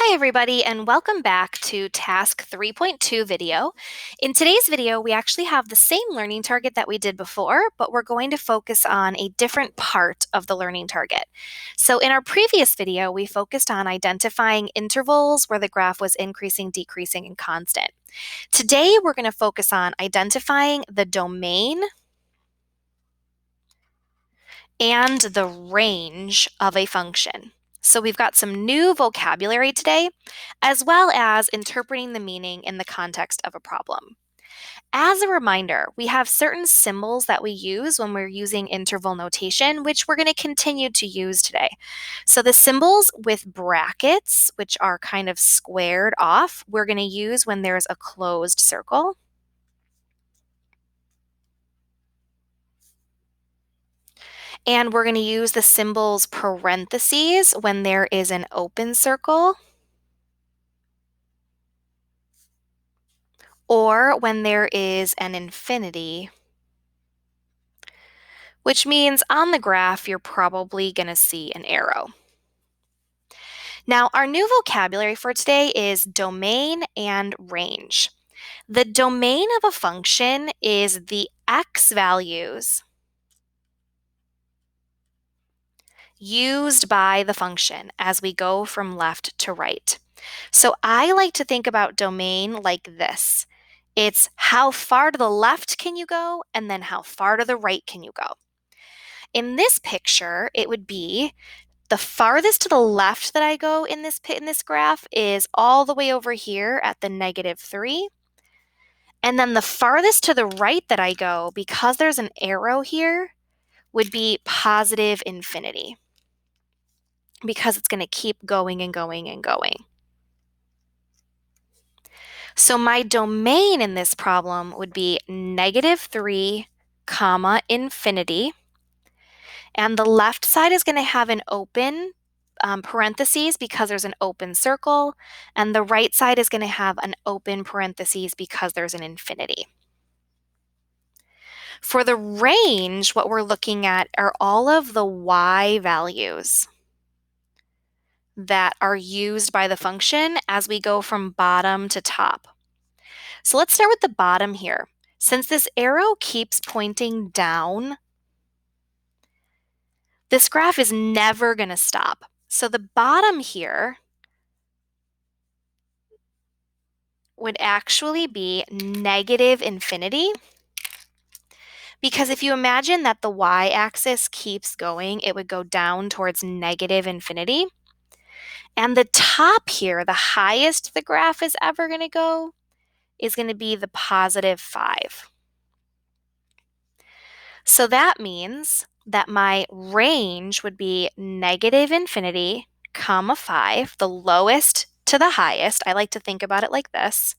Hi everybody, and welcome back to Task 3.2 video. In today's video, we actually have the same learning target that we did before, but we're going to focus on a different part of the learning target. So in our previous video, we focused on identifying intervals where the graph was increasing, decreasing, and constant. Today, we're going to focus on identifying the domain and the range of a function. So we've got some new vocabulary today, as well as interpreting the meaning in the context of a problem. As a reminder, we have certain symbols that we use when we're using interval notation, which we're going to continue to use today. So the symbols with brackets, which are kind of squared off, we're going to use when there's a closed circle. And we're going to use the symbols parentheses when there is an open circle, or when there is an infinity, which means on the graph you're probably going to see an arrow. Now, our new vocabulary for today is domain and range. The domain of a function is the x values used by the function as we go from left to right. So I like to think about domain like this. It's how far to the left can you go, and then how far to the right can you go. In this picture, it would be the farthest to the left that I go in this graph is all the way over here at the -3. And then the farthest to the right that I go, because there's an arrow here, would be positive infinity, because it's going to keep going and going and going. So my domain in this problem would be -3, infinity. And the left side is going to have an open parentheses because there's an open circle. And the right side is going to have an open parentheses because there's an infinity. For the range, what we're looking at are all of the y values that are used by the function as we go from bottom to top. So let's start with the bottom here. Since this arrow keeps pointing down, this graph is never going to stop. So the bottom here would actually be negative infinity, because if you imagine that the y-axis keeps going, it would go down towards negative infinity. And the top here, the highest the graph is ever going to go, is going to be the +5. So that means that my range would be negative infinity, 5, the lowest to the highest. I like to think about it like this.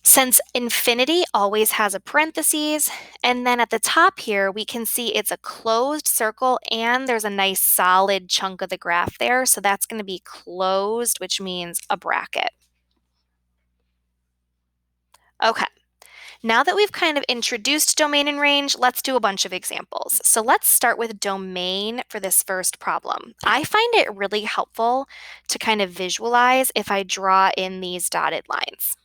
Since infinity always has a parentheses, and then at the top here, we can see it's a closed circle and there's a nice solid chunk of the graph there. So that's going to be closed, which means a bracket. Okay. Now that we've kind of introduced domain and range, let's do a bunch of examples. So let's start with domain for this first problem. I find it really helpful to kind of visualize if I draw in these dotted lines.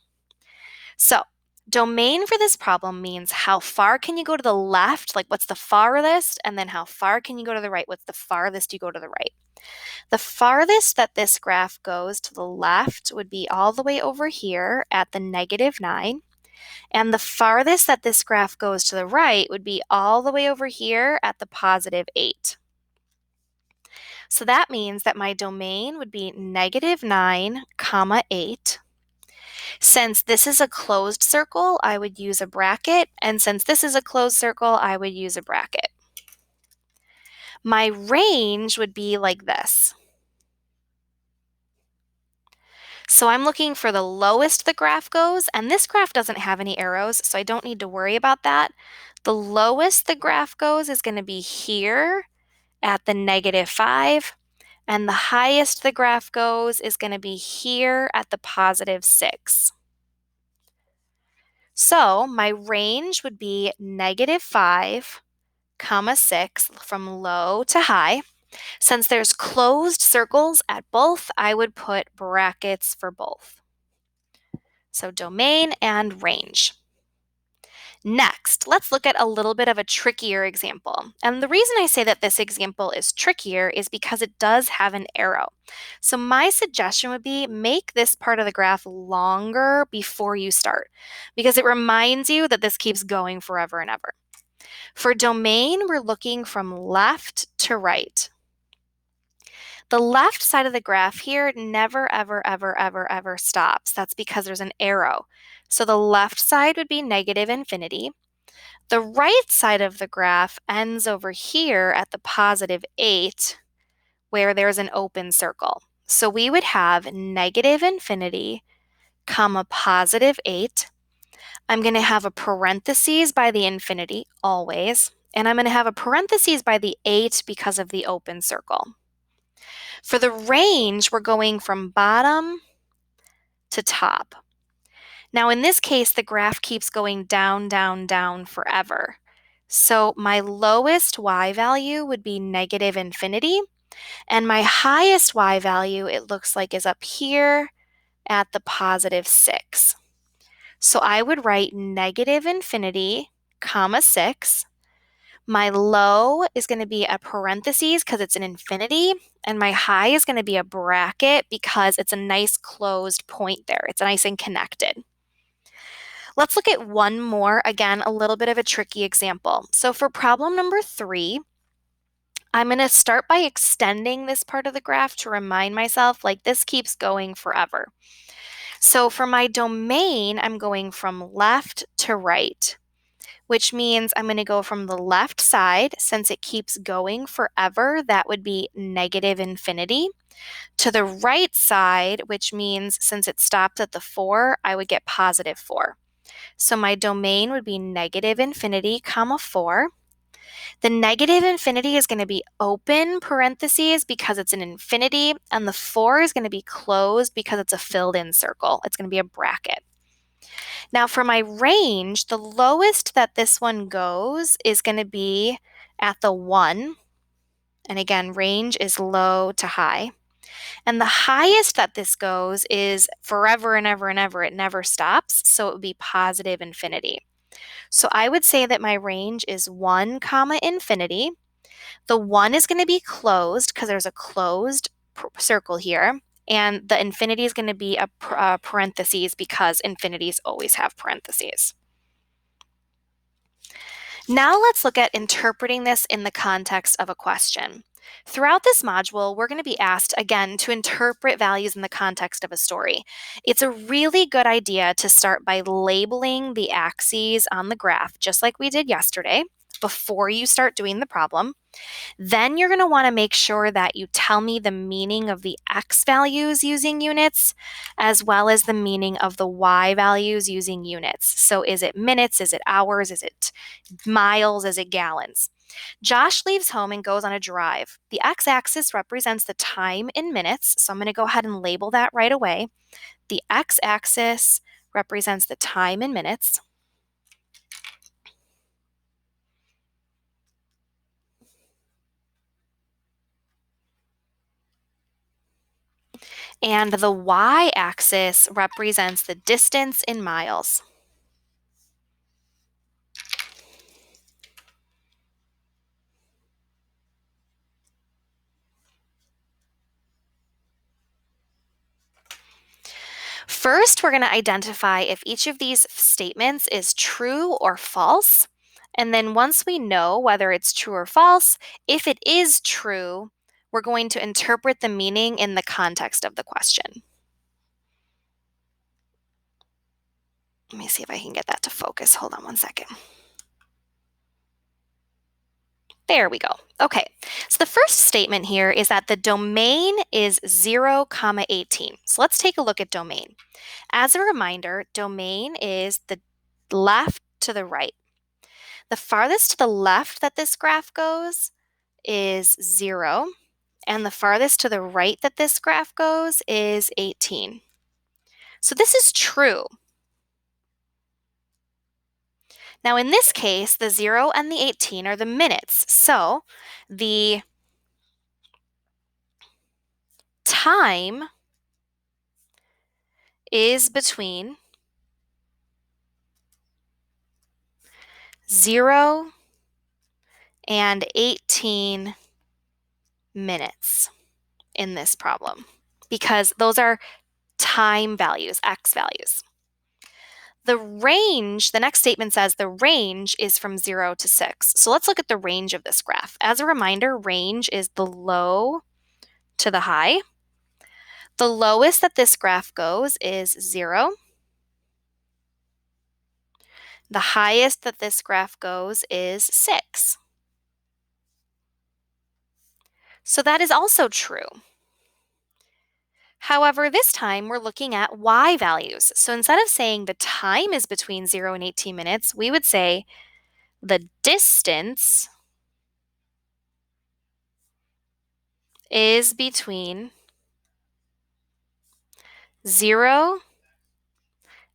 So domain for this problem means how far can you go to the left, like what's the farthest, and then how far can you go to the right, what's the farthest you go to the right. The farthest that this graph goes to the left would be all the way over here at the -9. And the farthest that this graph goes to the right would be all the way over here at the +8. So that means that my domain would be -9, 8. Since this is a closed circle, I would use a bracket. And since this is a closed circle, I would use a bracket. My range would be like this. So I'm looking for the lowest the graph goes, and this graph doesn't have any arrows, so I don't need to worry about that. The lowest the graph goes is going to be here at the -5, and the highest the graph goes is going to be here at the +6. So my range would be -5, 6 from low to high. Since there's closed circles at both, I would put brackets for both. So domain and range. Next, let's look at a little bit of a trickier example. And the reason I say that this example is trickier is because it does have an arrow. So my suggestion would be make this part of the graph longer before you start, because it reminds you that this keeps going forever and ever. For domain, we're looking from left to right. The left side of the graph here never, ever, ever, ever, ever stops. That's because there's an arrow. So the left side would be negative infinity. The right side of the graph ends over here at the positive 8, where there's an open circle. So we would have negative infinity, comma positive 8. I'm going to have a parentheses by the infinity, always. And I'm going to have a parentheses by the 8 because of the open circle. For the range, we're going from bottom to top. Now, in this case, the graph keeps going down, down, down forever. So my lowest y value would be negative infinity, and my highest y value, it looks like, is up here at the positive 6. So I would write negative infinity, comma 6. My low is going to be a parentheses because it's an infinity, and my high is going to be a bracket because it's a nice closed point there. It's nice and connected. Let's look at one more, again, a little bit of a tricky example. So for problem number 3, I'm going to start by extending this part of the graph to remind myself, like, this keeps going forever. So for my domain, I'm going from left to right, which means I'm going to go from the left side, since it keeps going forever, that would be negative infinity, to the right side, which means since it stopped at the 4, I would get positive 4. So my domain would be negative infinity, comma 4. The negative infinity is going to be open parentheses because it's an infinity, and the 4 is going to be closed because it's a filled in circle. It's going to be a bracket. Now for my range, the lowest that this one goes is going to be at the 1. And again, range is low to high. And the highest that this goes is forever and ever and ever. It never stops. So it would be positive infinity. So I would say that my range is 1 comma infinity. The 1 is going to be closed because there's a closed circle here. And the infinity is going to be a parentheses because infinities always have parentheses. Now let's look at interpreting this in the context of a question. Throughout this module, we're going to be asked, again, to interpret values in the context of a story. It's a really good idea to start by labeling the axes on the graph, just like we did yesterday, before you start doing the problem. Then you're going to want to make sure that you tell me the meaning of the x values using units, as well as the meaning of the y values using units. So is it minutes? Is it hours? Is it miles? Is it gallons? Josh leaves home and goes on a drive. The x-axis represents the time in minutes, so I'm going to go ahead and label that right away. The x-axis represents the time in minutes. And the y-axis represents the distance in miles. First, we're going to identify if each of these statements is true or false. And then once we know whether it's true or false, if it is true, we're going to interpret the meaning in the context of the question. Let me see if I can get that to focus. Hold on one second. There we go. Okay, so the first statement here is that the domain is 0, 18. So let's take a look at domain. As a reminder, domain is the left to the right. The farthest to the left that this graph goes is 0, and the farthest to the right that this graph goes is 18. So this is true. Now in this case, the 0 and the 18 are the minutes. So the time is between 0 and 18 minutes in this problem, because those are time values, x values. The range, the next statement says the range is from 0 to 6. So let's look at the range of this graph. As a reminder, range is the low to the high. The lowest that this graph goes is 0. The highest that this graph goes is 6. So that is also true. However, this time we're looking at y values. So instead of saying the time is between 0 and 18 minutes, we would say the distance is between 0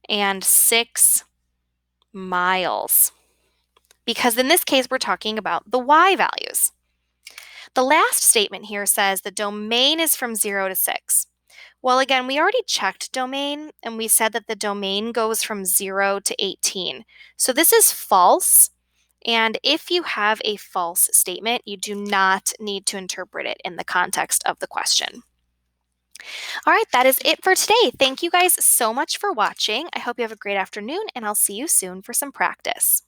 and 6 miles. Because in this case, we're talking about the y values. The last statement here says the domain is from 0 to 6. Well, again, we already checked domain, and we said that the domain goes from 0 to 18. So this is false, and if you have a false statement, you do not need to interpret it in the context of the question. All right, that is it for today. Thank you guys so much for watching. I hope you have a great afternoon, and I'll see you soon for some practice.